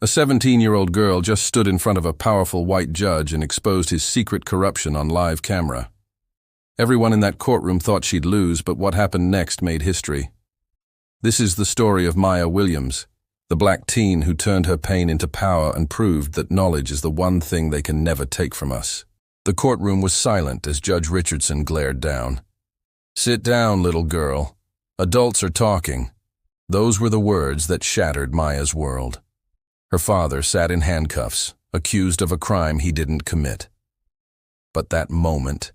A 17-year-old girl just stood in front of a powerful white judge and exposed his secret corruption on live camera. Everyone in that courtroom thought she'd lose, but what happened next made history. This is the story of Maya Williams, the black teen who turned her pain into power and proved that knowledge is the one thing they can never take from us. The courtroom was silent as Judge Richardson glared down. "Sit down, little girl. Adults are talking." Those were the words that shattered Maya's world. Her father sat in handcuffs, accused of a crime he didn't commit. But that moment,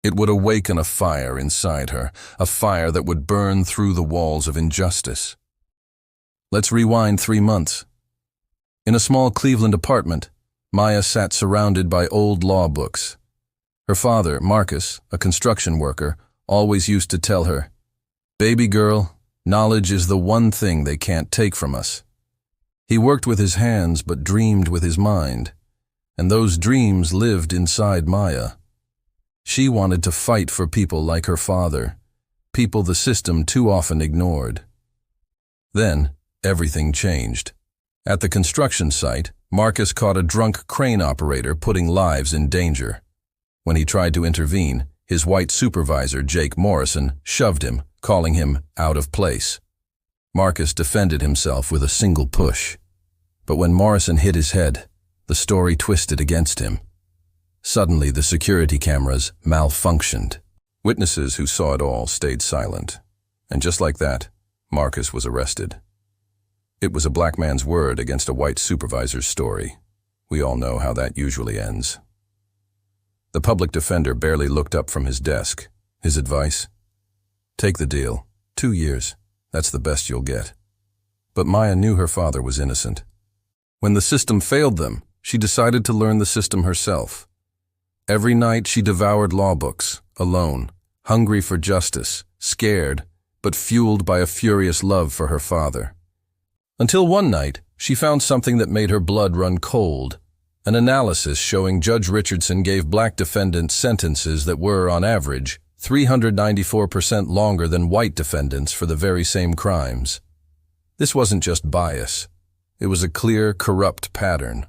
it would awaken a fire inside her, a fire that would burn through the walls of injustice. Let's rewind 3 months. In a small Cleveland apartment, Maya sat surrounded by old law books. Her father, Marcus, a construction worker, always used to tell her, "Baby girl, knowledge is the one thing they can't take from us." He worked with his hands but dreamed with his mind, and those dreams lived inside Maya. She wanted to fight for people like her father, people the system too often ignored. Then, everything changed. At the construction site, Marcus caught a drunk crane operator putting lives in danger. When he tried to intervene, his white supervisor, Jake Morrison, shoved him, calling him out of place. Marcus defended himself with a single push. But when Morrison hit his head, the story twisted against him. Suddenly, the security cameras malfunctioned. Witnesses who saw it all stayed silent. And just like that, Marcus was arrested. It was a black man's word against a white supervisor's story. We all know how that usually ends. The public defender barely looked up from his desk. His advice? Take the deal. 2 years. That's the best you'll get. But Maya knew her father was innocent. When the system failed them, she decided to learn the system herself. Every night she devoured law books, alone, hungry for justice, scared, but fueled by a furious love for her father. Until one night, she found something that made her blood run cold. An analysis showing Judge Richardson gave black defendants sentences that were, on average, 394% longer than white defendants for the very same crimes. This wasn't just bias. It was a clear, corrupt pattern.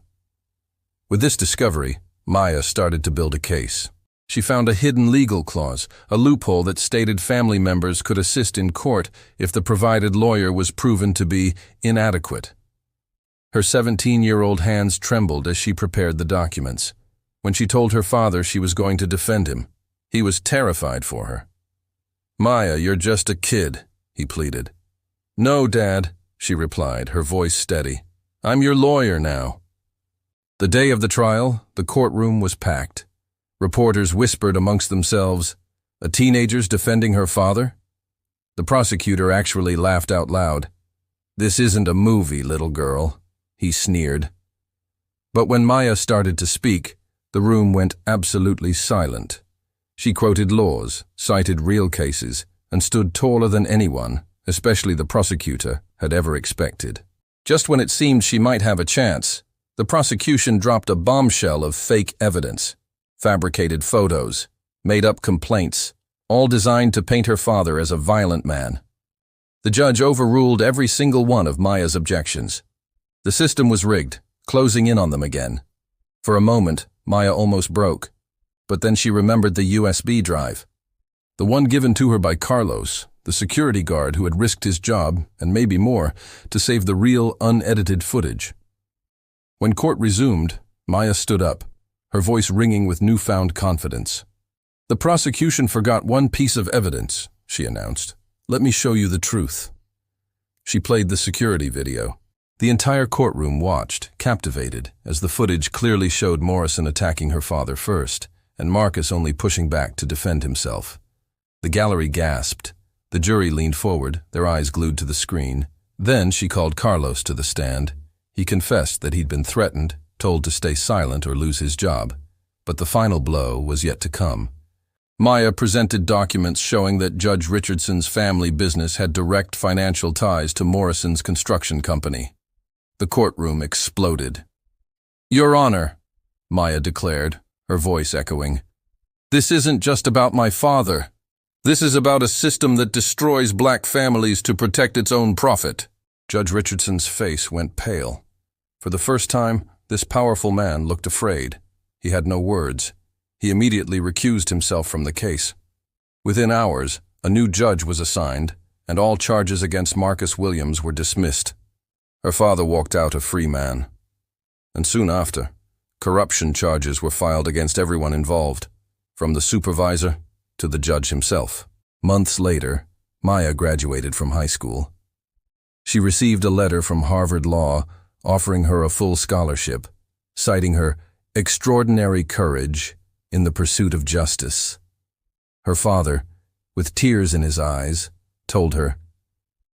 With this discovery, Maya started to build a case. She found a hidden legal clause, a loophole that stated family members could assist in court if the provided lawyer was proven to be inadequate. Her 17-year-old hands trembled as she prepared the documents. When she told her father she was going to defend him, he was terrified for her. "Maya, you're just a kid," he pleaded. "No, Dad," she replied, her voice steady. "I'm your lawyer now." The day of the trial, the courtroom was packed. Reporters whispered amongst themselves, "A teenager's defending her father?" The prosecutor actually laughed out loud. "This isn't a movie, little girl," he sneered. But when Maya started to speak, the room went absolutely silent. She quoted laws, cited real cases, and stood taller than anyone, especially the prosecutor, had ever expected. Just when it seemed she might have a chance, the prosecution dropped a bombshell of fake evidence, fabricated photos, made-up complaints, all designed to paint her father as a violent man. The judge overruled every single one of Maya's objections. The system was rigged, closing in on them again. For a moment, Maya almost broke, but then she remembered the USB drive, the one given to her by Carlos, the security guard who had risked his job, and maybe more, to save the real, unedited footage. When court resumed, Maya stood up, her voice ringing with newfound confidence. "The prosecution forgot one piece of evidence," she announced. "Let me show you the truth." She played the security video. The entire courtroom watched, captivated, as the footage clearly showed Morrison attacking her father first, and Marcus only pushing back to defend himself. The gallery gasped. The jury leaned forward, their eyes glued to the screen. Then she called Carlos to the stand. He confessed that he'd been threatened, told to stay silent or lose his job. But the final blow was yet to come. Maya presented documents showing that Judge Richardson's family business had direct financial ties to Morrison's construction company. The courtroom exploded. "Your Honor," Maya declared, her voice echoing, "this isn't just about my father. This is about a system that destroys black families to protect its own profit." Judge Richardson's face went pale. For the first time, this powerful man looked afraid. He had no words. He immediately recused himself from the case. Within hours, a new judge was assigned, and all charges against Marcus Williams were dismissed. Her father walked out a free man. And soon after, corruption charges were filed against everyone involved, from the supervisor to the judge himself. Months later, Maya graduated from high school. She received a letter from Harvard Law offering her a full scholarship, citing her extraordinary courage in the pursuit of justice. Her father, with tears in his eyes, told her,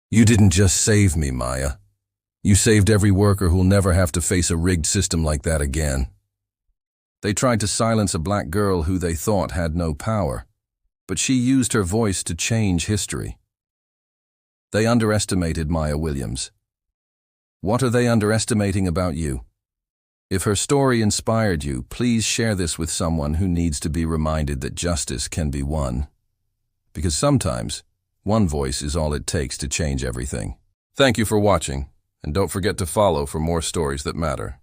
"You didn't just save me, Maya. You saved every worker who'll never have to face a rigged system like that again." They tried to silence a black girl who they thought had no power, but she used her voice to change history. They underestimated Maya Williams. What are they underestimating about you? If her story inspired you, please share this with someone who needs to be reminded that justice can be won. Because sometimes, one voice is all it takes to change everything. Thank you for watching, and don't forget to follow for more stories that matter.